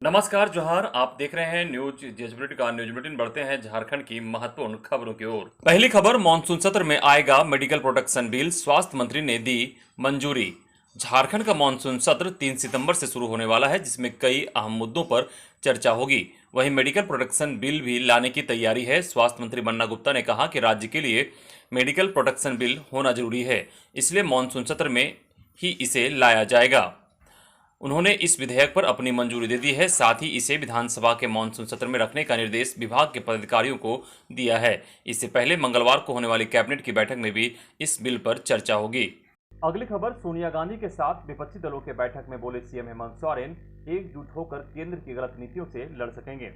नमस्कार जोहार। आप देख रहे हैं न्यूज जजबुलेटिन का न्यूज बुलेटिन। बढ़ते हैं झारखंड की महत्वपूर्ण खबरों की ओर। पहली खबर, मानसून सत्र में आएगा मेडिकल प्रोटेक्शन बिल, स्वास्थ्य मंत्री ने दी मंजूरी। झारखंड का मानसून सत्र 3 सितंबर से शुरू होने वाला है, जिसमें कई अहम मुद्दों पर चर्चा होगी। वहीं मेडिकल प्रोटेक्शन बिल भी लाने की तैयारी है। स्वास्थ्य मंत्री बन्ना गुप्ता ने कहा कि राज्य के लिए मेडिकल प्रोटेक्शन बिल होना जरूरी है, इसलिए मानसून सत्र में ही इसे लाया जाएगा। उन्होंने इस विधेयक पर अपनी मंजूरी दे दी है। साथ ही इसे विधानसभा के मानसून सत्र में रखने का निर्देश विभाग के पदाधिकारियों को दिया है। इससे पहले मंगलवार को होने वाली कैबिनेट की बैठक में भी इस बिल पर चर्चा होगी। अगली खबर, सोनिया गांधी के साथ विपक्षी दलों के बैठक में बोले सीएम हेमंत सोरेन, एकजुट होकर केंद्र की गलत नीतियों से लड़ सकेंगे।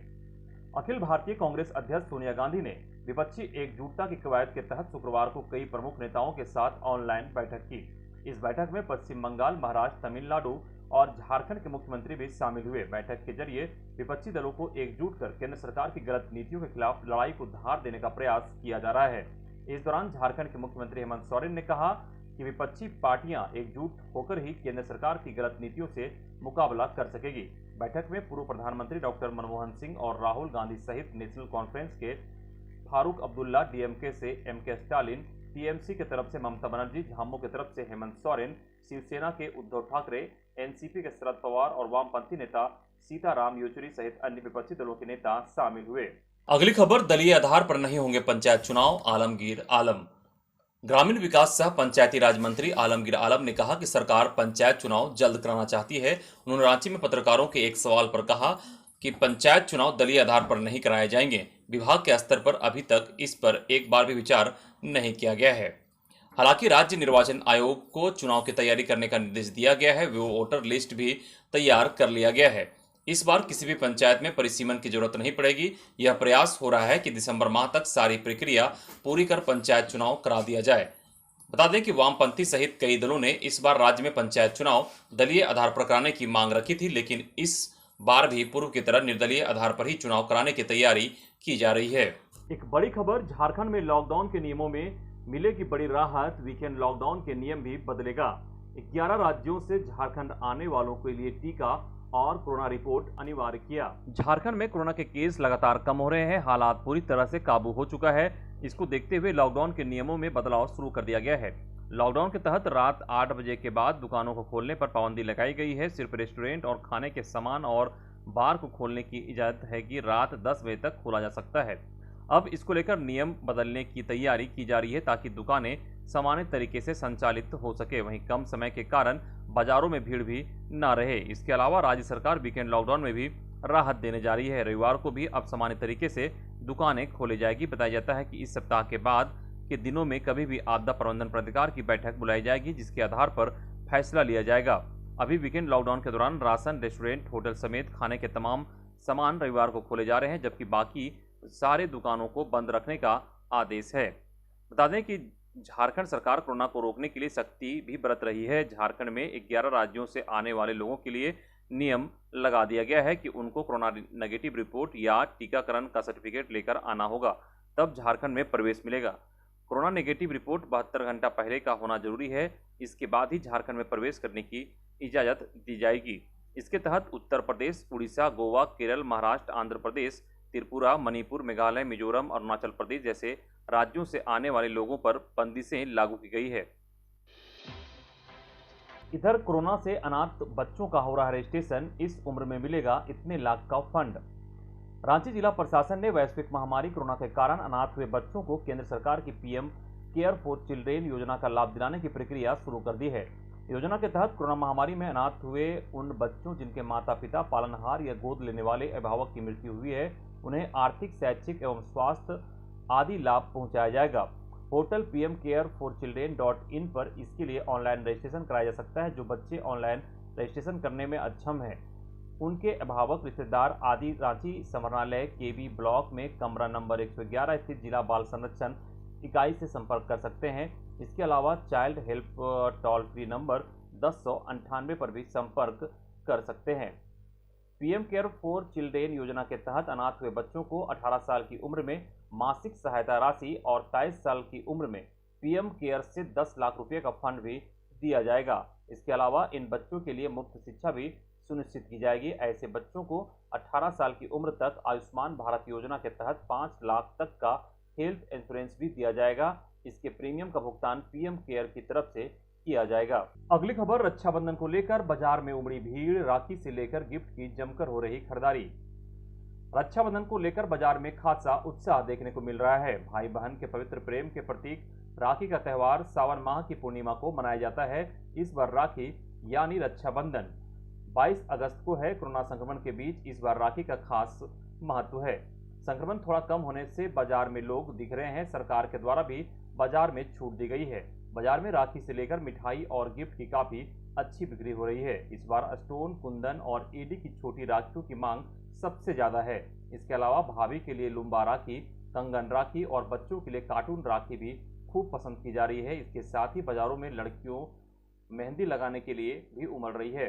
अखिल भारतीय कांग्रेस अध्यक्ष सोनिया गांधी ने विपक्षी एकजुटता की कवायद के तहत शुक्रवार को कई प्रमुख नेताओं के साथ ऑनलाइन बैठक की। इस बैठक में पश्चिम बंगाल, महाराष्ट्र, तमिलनाडु और झारखंड के मुख्यमंत्री भी शामिल हुए। बैठक के जरिए विपक्षी दलों को एकजुट कर केंद्र सरकार की गलत नीतियों के खिलाफ लड़ाई को धार देने का प्रयास किया जा रहा है। इस दौरान झारखंड के मुख्यमंत्री हेमंत सोरेन ने कहा कि विपक्षी पार्टियां एकजुट होकर ही केंद्र सरकार की गलत नीतियों से मुकाबला कर सकेगी। बैठक में पूर्व प्रधानमंत्री डॉक्टर मनमोहन सिंह और राहुल गांधी सहित नेशनल कॉन्फ्रेंस के फारूक अब्दुल्ला, डीएमके से एमके स्टालिन, टीएमसी की तरफ से ममता बनर्जी, झामुमो की तरफ से हेमंत सोरेन, शिवसेना के उद्धव ठाकरे, एनसीपी के शरद पवार और वामपंथी नेता सीताराम येचुरी सहित अन्य विपक्षी दलों के नेता शामिल हुए। अगली खबर, दलीय आधार पर नहीं होंगे पंचायत चुनाव, आलमगीर आलम। ग्रामीण विकास सह पंचायती राज मंत्री आलमगीर आलम ने कहा कि सरकार पंचायत चुनाव जल्द कराना चाहती है। उन्होंने रांची में पत्रकारों के एक सवाल पर कहा कि पंचायत चुनाव दलीय आधार पर नहीं कराए जाएंगे। विभाग के स्तर पर अभी तक इस पर एक बार भी विचार नहीं किया गया है। हालांकि राज्य निर्वाचन आयोग को चुनाव की तैयारी करने का निर्देश दिया गया है। वो वोटर लिस्ट भी तैयार कर लिया गया है। इस बार किसी भी पंचायत में परिसीमन की जरूरत नहीं पड़ेगी। यह प्रयास हो रहा है कि दिसंबर माह तक सारी प्रक्रिया पूरी कर पंचायत चुनाव करा दिया जाए। बता दें कि वामपंथी सहित कई दलों ने इस बार राज्य में पंचायत चुनाव दलीय आधार पर कराने की मांग रखी थी, लेकिन इस बार भी पूर्व की तरह निर्दलीय आधार पर ही चुनाव कराने की तैयारी की जा रही है। एक बड़ी खबर, झारखंड में लॉकडाउन के नियमों में मिलेगी बड़ी राहत। वीकेंड लॉकडाउन के नियम भी बदलेगा। 11 राज्यों से झारखंड आने वालों के लिए टीका और कोरोना रिपोर्ट अनिवार्य किया। झारखंड में कोरोना के केस लगातार कम हो रहे हैं। हालात पूरी तरह से काबू हो चुका है। इसको देखते हुए लॉकडाउन के नियमों में बदलाव शुरू कर दिया गया है। लॉकडाउन के तहत रात 8 बजे के बाद दुकानों को खोलने पर पाबंदी लगाई गई है। सिर्फ रेस्टोरेंट और खाने के सामान और बार को खोलने की इजाजत है कि रात 10 बजे तक खोला जा सकता है। अब इसको लेकर नियम बदलने की तैयारी की जा रही है ताकि दुकानें सामान्य तरीके से संचालित हो सके। वहीं कम समय के कारण बाजारों में भीड़ भी न रहे। इसके अलावा राज्य सरकार वीकेंड लॉकडाउन में भी राहत देने जा रही है। रविवार को भी अब सामान्य तरीके से दुकानें खोली जाएगी। बताया जाता है कि इस सप्ताह के बाद के दिनों में कभी भी आपदा प्रबंधन प्राधिकार की बैठक बुलाई जाएगी, जिसके आधार पर फैसला लिया जाएगा। अभी वीकेंड लॉकडाउन के दौरान राशन, रेस्टोरेंट, होटल समेत खाने के तमाम सामान रविवार को खोले जा रहे हैं, जबकि बाकी सारे दुकानों को बंद रखने का आदेश है। बता दें कि झारखंड सरकार कोरोना को रोकने के लिए सख्ती भी बरत रही है। झारखंड में 11 राज्यों से आने वाले लोगों के लिए नियम लगा दिया गया है कि उनको कोरोना नेगेटिव रिपोर्ट या टीकाकरण का सर्टिफिकेट लेकर आना होगा, तब झारखंड में प्रवेश मिलेगा। कोरोना नेगेटिव रिपोर्ट 72 घंटा पहले का होना जरूरी है। इसके बाद ही झारखंड में प्रवेश करने की इजाज़त दी जाएगी। इसके तहत उत्तर प्रदेश, उड़ीसा, गोवा, केरल, महाराष्ट्र, आंध्र प्रदेश, त्रिपुरा, मणिपुर, मेघालय, मिजोरम, अरुणाचल प्रदेश जैसे राज्यों से आने वाले लोगों पर बंदिशें लागू की गई है। इधर कोरोना से अनाथ बच्चों का हो रहा रजिस्ट्रेशन, इस उम्र में मिलेगा इतने लाख का फंड। रांची जिला प्रशासन ने वैश्विक महामारी कोरोना के कारण अनाथ हुए बच्चों को केंद्र सरकार की पीएम केयर फॉर चिल्ड्रेन योजना का लाभ दिलाने की प्रक्रिया शुरू कर दी है। योजना के तहत कोरोना महामारी में अनाथ हुए उन बच्चों जिनके माता पिता, पालनहार या गोद लेने वाले अभिभावक की मृत्यु हुई है, उन्हें आर्थिक, शैक्षिक एवं स्वास्थ्य आदि लाभ पहुंचाया जाएगा। पोर्टल pmcareforchildren.in पर इसके लिए ऑनलाइन रजिस्ट्रेशन कराया जा सकता है। जो बच्चे ऑनलाइन रजिस्ट्रेशन करने में अक्षम हैं, उनके अभिभावक, रिश्तेदार आदि रांची समाहरणालय केबी ब्लॉक में कमरा नंबर 111 स्थित जिला बाल संरक्षण इकाई से संपर्क कर सकते हैं। इसके अलावा child help toll free number 1098 पर भी संपर्क कर सकते हैं। पीएम केयर फॉर चिल्ड्रेन योजना के तहत अनाथ हुए बच्चों को 18 साल की उम्र में मासिक सहायता राशि और 23 साल की उम्र में पीएम केयर से 10 लाख रुपए का फंड भी दिया जाएगा। इसके अलावा इन बच्चों के लिए मुफ्त शिक्षा भी सुनिश्चित की जाएगी। ऐसे बच्चों को 18 साल की उम्र तक आयुष्मान भारत योजना के तहत 5 लाख तक का हेल्थ इंश्योरेंस भी दिया जाएगा। इसके प्रीमियम का भुगतान पीएम केयर की तरफ से किया जाएगा। अगली खबर, रक्षाबंधन को लेकर बाजार में उमड़ी भीड़, राखी से लेकर गिफ्ट की जमकर हो रही खरीदारी। रक्षाबंधन को लेकर बाजार में खासा उत्साह देखने को मिल रहा है। भाई बहन के पवित्र प्रेम के प्रतीक राखी का त्यौहार सावन माह की पूर्णिमा को मनाया जाता है। इस बार राखी यानी रक्षाबंधन 22 अगस्त को है। कोरोना संक्रमण के बीच इस बार राखी का खास महत्व है। संक्रमण थोड़ा कम होने से बाजार में लोग दिख रहे हैं। सरकार के द्वारा भी बाजार में छूट दी गई है। बाजार में राखी से लेकर मिठाई और गिफ्ट की काफी अच्छी बिक्री हो रही है। इस बार स्टोन, कुंदन और एडी की छोटी राखियों की मांग सबसे ज्यादा है। इसके अलावा भाभी के लिए लुम्बा राखी, कंगन राखी और बच्चों के लिए कार्टून राखी भी खूब पसंद की जा रही है। इसके साथ ही बाजारों में लड़कियों मेहंदी लगाने के लिए भी उमड़ रही है।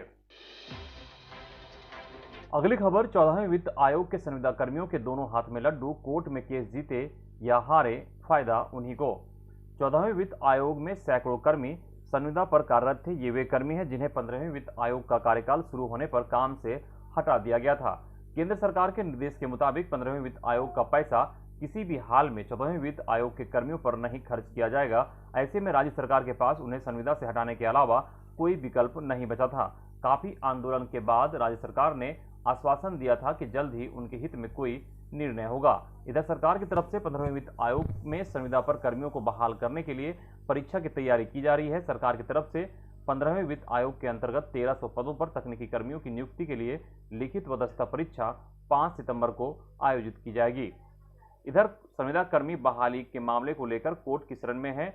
अगली खबर, 14वें वित्त आयोग के संविदा कर्मियों के दोनों हाथ में लड्डू, कोर्ट में केस जीते या हारे फायदा उन्हीं को। 14वें वित्त आयोग में सैकड़ों कर्मी संविदा पर कार्यरत थे। ये वे कर्मी हैं जिन्हें 15वें वित्त आयोग का कार्यकाल शुरू होने पर काम से हटा दिया गया था। केंद्र सरकार के निर्देश के मुताबिक 15वें वित्त आयोग का पैसा किसी भी हाल में 14वें वित्त आयोग के कर्मियों पर नहीं खर्च किया जाएगा। ऐसे में राज्य सरकार के पास उन्हें संविदा से हटाने के अलावा कोई विकल्प नहीं बचा था। काफी आंदोलन के बाद राज्य सरकार ने आश्वासन दिया था कि जल्द ही उनके हित में कोई निर्णय होगा। इधर सरकार की तरफ से 15वें वित्त आयोग में संविदा पर कर्मियों को बहाल करने के लिए परीक्षा की तैयारी की जा रही है। सरकार की तरफ से 15वें वित्त आयोग के अंतर्गत 1300 पदों पर तकनीकी कर्मियों की नियुक्ति के लिए लिखित व दस्ता परीक्षा 5 सितंबर को आयोजित की जाएगी। इधर संविदा कर्मी बहाली के मामले को लेकर कोर्ट की शरण में है।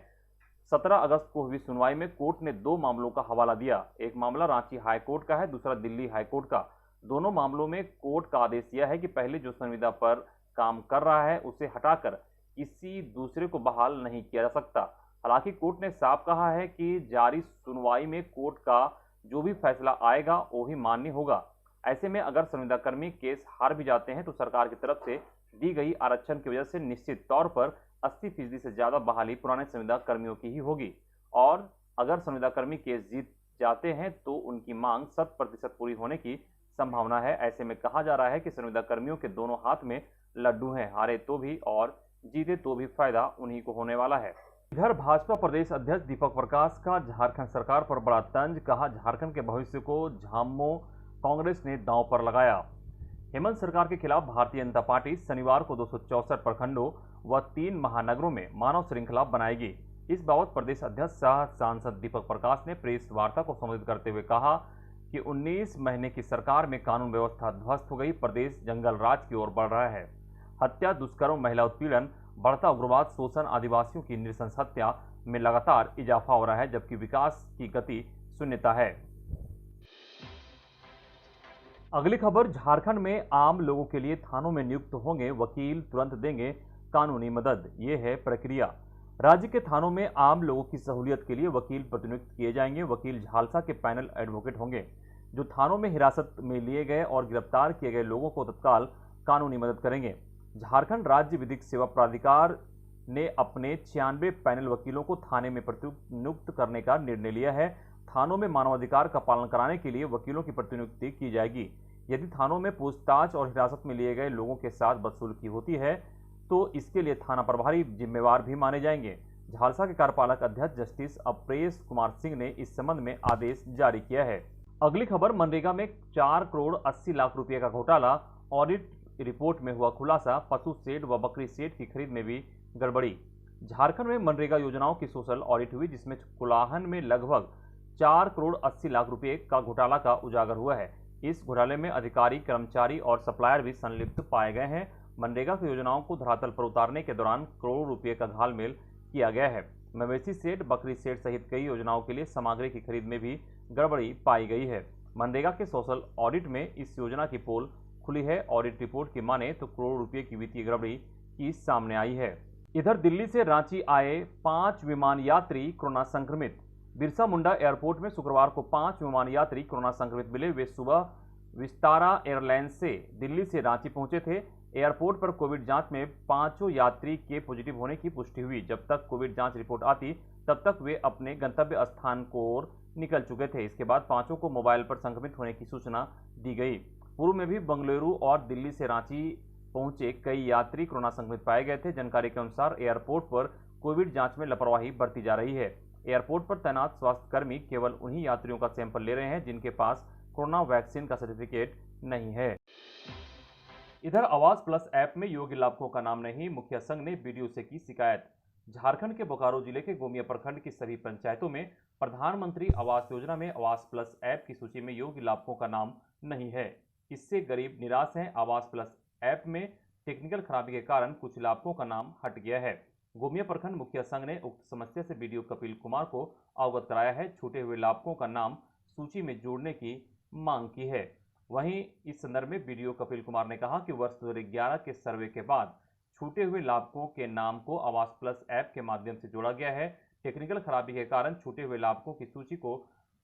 17 अगस्त को हुई सुनवाई में कोर्ट ने 2 मामलों का हवाला दिया। एक मामला रांची हाईकोर्ट का है, दूसरा दिल्ली हाईकोर्ट का। दोनों मामलों में कोर्ट का आदेश यह है कि पहले जो संविदा पर काम कर रहा है उसे हटाकर किसी दूसरे को बहाल नहीं किया जा सकता। हालांकि कोर्ट ने साफ कहा है कि जारी सुनवाई में कोर्ट का जो भी फैसला आएगा वो ही मान्य होगा। ऐसे में अगर संविदा कर्मी केस हार भी जाते हैं तो सरकार की तरफ से दी गई आरक्षण की वजह से निश्चित तौर पर 80% से ज्यादा बहाली पुराने संविदा कर्मियों की ही होगी। और अगर संविदा कर्मी केस जीत जाते हैं तो उनकी मांग 100% पूरी होने की संभावना है। ऐसे में कहा जा रहा है कि संविदा कर्मियों के दोनों हाथ में लड्डू हैं, हारे तो भी और जीते तो भी फायदा उन्हीं को होने वाला है। इधर भाजपा प्रदेश अध्यक्ष दीपक प्रकाश का झारखंड सरकार पर बड़ा तंज, कहा झारखंड के भविष्य को झामो कांग्रेस ने दांव पर लगाया। हेमंत सरकार के खिलाफ भारतीय जनता पार्टी शनिवार को 264 प्रखंडों व 3 महानगरों में मानव श्रृंखला बनाएगी। इस बाबत प्रदेश अध्यक्ष सह सांसद दीपक प्रकाश ने प्रेस वार्ता को संबोधित करते हुए कहा कि 19 महीने की सरकार में कानून व्यवस्था ध्वस्त हो गई। प्रदेश जंगल राज की ओर बढ़ रहा है। हत्या, दुष्कर्म, महिला उत्पीड़न, बढ़ता उग्रवाद, शोषण, आदिवासियों की नृशंस हत्या में लगातार इजाफा हो रहा है, जबकि विकास की गति शून्यता है। अगली खबर, झारखंड में आम लोगों के लिए थानों में नियुक्त होंगे वकील, तुरंत देंगे कानूनी मदद। ये है प्रक्रिया। राज्य के थानों में आम लोगों की सहूलियत के लिए वकील प्रतिनियुक्त किए जाएंगे। वकील झालसा के पैनल एडवोकेट होंगे जो थानों में हिरासत में लिए गए और गिरफ्तार किए गए लोगों को तत्काल कानूनी मदद करेंगे। झारखंड राज्य विधिक सेवा प्राधिकार ने अपने 96 पैनल वकीलों को थाने में प्रतिनियुक्त करने का निर्णय लिया है। थानों में मानवाधिकार का पालन कराने के लिए वकीलों की प्रतिनियुक्ति की जाएगी। यदि थानों में पूछताछ और हिरासत में लिए गए लोगों के साथ बदसलूकी होती है तो इसके लिए थाना प्रभारी जिम्मेवार भी माने जाएंगे। झालसा के कार्यपालक अध्यक्ष जस्टिस अप्रेश कुमार सिंह ने इस संबंध में आदेश जारी किया है। अगली खबर, मनरेगा में 4 करोड़ 80 लाख रुपए का घोटाला, ऑडिट रिपोर्ट में हुआ खुलासा। पशु शेड व बकरी शेड की खरीद में भी गड़बड़ी। झारखंड में मनरेगा योजनाओं की सोशल ऑडिट हुई जिसमें कुलाहन में लगभग 4 करोड़ 80 लाख रुपए का घोटाला का उजागर हुआ है। इस घोटाले में अधिकारी, कर्मचारी और सप्लायर भी संलिप्त पाए गए हैं। मनरेगा की योजनाओं को धरातल पर उतारने के दौरान करोड़ों रुपए का घालमेल किया गया है। मवेशी सेट, बकरी सेट सहित कई योजनाओं के लिए सामग्री की खरीद में भी गड़बड़ी पाई गई है। मनरेगा के सोशल ऑडिट में इस योजना की पोल खुली है। ऑडिट रिपोर्ट की माने तो करोड़ों रुपए की वित्तीय गड़बड़ी की सामने आई है। इधर दिल्ली से रांची आए 5 विमान यात्री कोरोना संक्रमित। बिरसा मुंडा एयरपोर्ट में शुक्रवार को 5 विमान यात्री कोरोना संक्रमित मिले। वे सुबह विस्तारा एयरलाइंस से दिल्ली से रांची पहुंचे थे। एयरपोर्ट पर कोविड जांच में 5 यात्री के पॉजिटिव होने की पुष्टि हुई। जब तक कोविड जांच रिपोर्ट आती तब तक वे अपने गंतव्य स्थान को ओर निकल चुके थे। इसके बाद 5 को मोबाइल पर संक्रमित होने की सूचना दी गई। पूर्व में भी बेंगलुरु और दिल्ली से रांची पहुंचे कई यात्री कोरोना संक्रमित पाए गए थे। जानकारी के अनुसार एयरपोर्ट पर कोविड जांच में लापरवाही बरती जा रही है। एयरपोर्ट पर तैनात स्वास्थ्यकर्मी केवल उन्हीं यात्रियों का सैंपल ले रहे हैं जिनके पास कोरोना वैक्सीन का सर्टिफिकेट नहीं है। इधर आवास प्लस ऐप में योग्य लाभुकों का नाम नहीं, मुखिया संघ ने बीडीओ से की शिकायत। झारखंड के बोकारो जिले के गोमिया प्रखंड की सभी पंचायतों में प्रधानमंत्री आवास योजना में आवास प्लस ऐप की सूची में योग्य लाभुकों का नाम नहीं है। इससे गरीब निराश हैं। आवास प्लस ऐप में टेक्निकल खराबी के कारण कुछ लाभुकों का नाम हट गया है। गोमिया प्रखंड मुखिया संघ ने उक्त समस्या से बीडीओ कपिल कुमार को अवगत कराया है। छूटे हुए लाभुकों का नाम सूची में जोड़ने की मांग की है। वहीं इस संदर्भ में बीडीओ कपिल कुमार ने कहा कि वर्ष 2011 के सर्वे के बाद छूटे हुए लाभुकों के नाम को आवास प्लस ऐप के माध्यम से जोड़ा गया है। टेक्निकल खराबी के कारण छूटे हुए लाभुकों की सूची को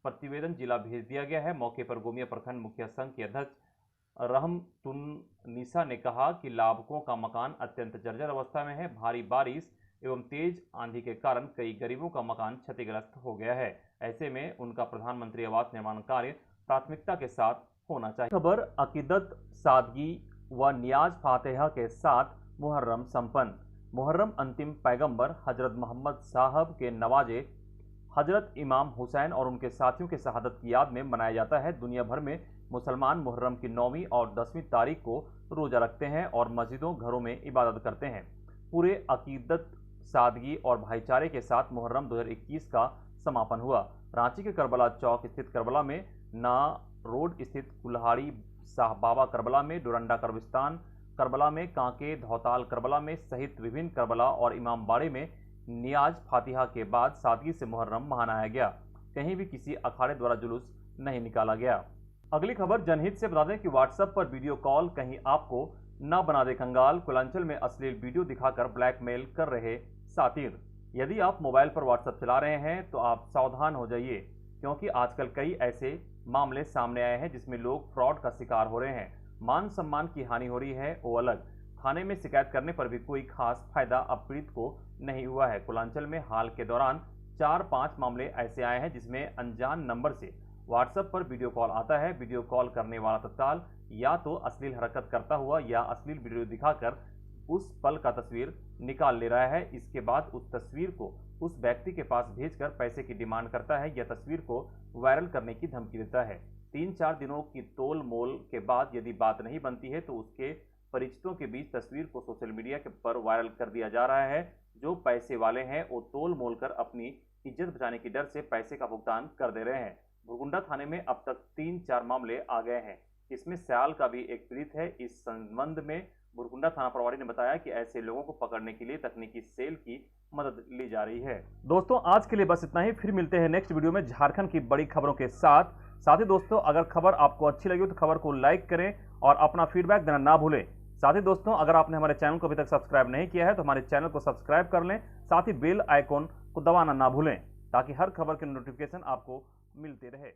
प्रतिवेदन जिला भेज दिया गया है। मौके पर गोमिया प्रखंड मुखिया संघ के अध्यक्ष रहमतुन्निसा ने कहा कि लाभुकों का मकान अत्यंत जर्जर अवस्था में है। भारी बारिश एवं तेज आंधी के कारण कई गरीबों का मकान क्षतिग्रस्त हो गया है। ऐसे में उनका प्रधानमंत्री आवास निर्माण कार्य प्राथमिकता के साथ होना चाहिए। खबर अकीदत, सादगी व नियाज फातिहा के साथ मुहर्रम संपन्न। मुहर्रम अंतिम पैगंबर हजरत मोहम्मद साहब के नवाजे हजरत इमाम हुसैन और उनके साथियों के शहादत की याद में मनाया जाता है। दुनिया भर में मुसलमान मुहर्रम की 9वीं और 10वीं तारीख को रोजा रखते हैं और मस्जिदों घरों में इबादत करते हैं। पूरे अकीदत, सादगी और भाईचारे के साथ मुहर्रम 2021 का समापन हुआ। रांची के करबला चौक स्थित करबला में, ना रोड स्थित कुल्हाड़ी शाह बाबा करबला में, डोरंडा कब्रिस्तान करबला में, कांके धौताल करबला में सहित विभिन्न करबला और इमामबाड़े में नियाज फातिहा के बाद सादगी से मुहर्रम मनाया गया। कहीं भी किसी अखाड़े द्वारा जुलूस नहीं निकाला गया। अगली खबर जनहित से बता दें कि व्हाट्सएप पर वीडियो कॉल कहीं आपको न बना दे कंगाल। कुलांचल में अश्लील वीडियो दिखाकर ब्लैकमेल कर रहे सातिर। यदि आप मोबाइल पर व्हाट्सएप चला रहे हैं तो आप सावधान हो जाइए, क्योंकि आजकल कई ऐसे मामले सामने आए हैं जिसमें लोग फ्रॉड का शिकार हो रहे हैं। मान सम्मान की हानि हो रही है वो अलग, थाने में शिकायत करने पर भी कोई खास फायदा अब पीड़ित को नहीं हुआ है। कुलांचल में हाल के दौरान 4-5 मामले ऐसे आए हैं जिसमें अनजान नंबर से व्हाट्सएप पर वीडियो कॉल आता है। वीडियो कॉल करने वाला तत्काल या तो अश्लील हरकत करता हुआ या अश्लील वीडियो दिखाकर उस पल का तस्वीर निकाल ले रहा है। इसके बाद उस तस्वीर को उस व्यक्ति के पास भेजकर पैसे की डिमांड करता है या तस्वीर को वायरल करने की धमकी देता है। 3-4 दिनों की तोल मोल के बाद यदि बात नहीं बनती है तो उसके परिचितों के बीच तस्वीर को सोशल मीडिया पर वायरल कर दिया जा रहा है। जो पैसे वाले हैं वो तोल मोल कर अपनी इज्जत बचाने की डर से पैसे का भुगतान कर दे रहे हैं। भुरकुंडा थाने में अब तक 3-4 मामले आ गए हैं। इसमें सयाल का भी एक पीड़ित है। इस संबंध में भुरकुंडा थाना प्रभारी ने बताया कि ऐसे लोगों को पकड़ने के लिए तकनीकी सेल की मदद ली जा रही है। दोस्तों आज के लिए बस इतना ही, फिर मिलते हैं नेक्स्ट वीडियो में झारखंड की बड़ी खबरों के साथ ही दोस्तों अगर खबर आपको अच्छी लगी हो तो खबर को लाइक करें और अपना फीडबैक देना ना भूलें। साथ ही दोस्तों अगर आपने हमारे चैनल को अभी तक सब्सक्राइब नहीं किया है तो हमारे चैनल को सब्सक्राइब कर लें। साथ ही बेल आइकॉन को दबाना ना भूलें ताकि हर खबर की नोटिफिकेशन आपको मिलती रहे।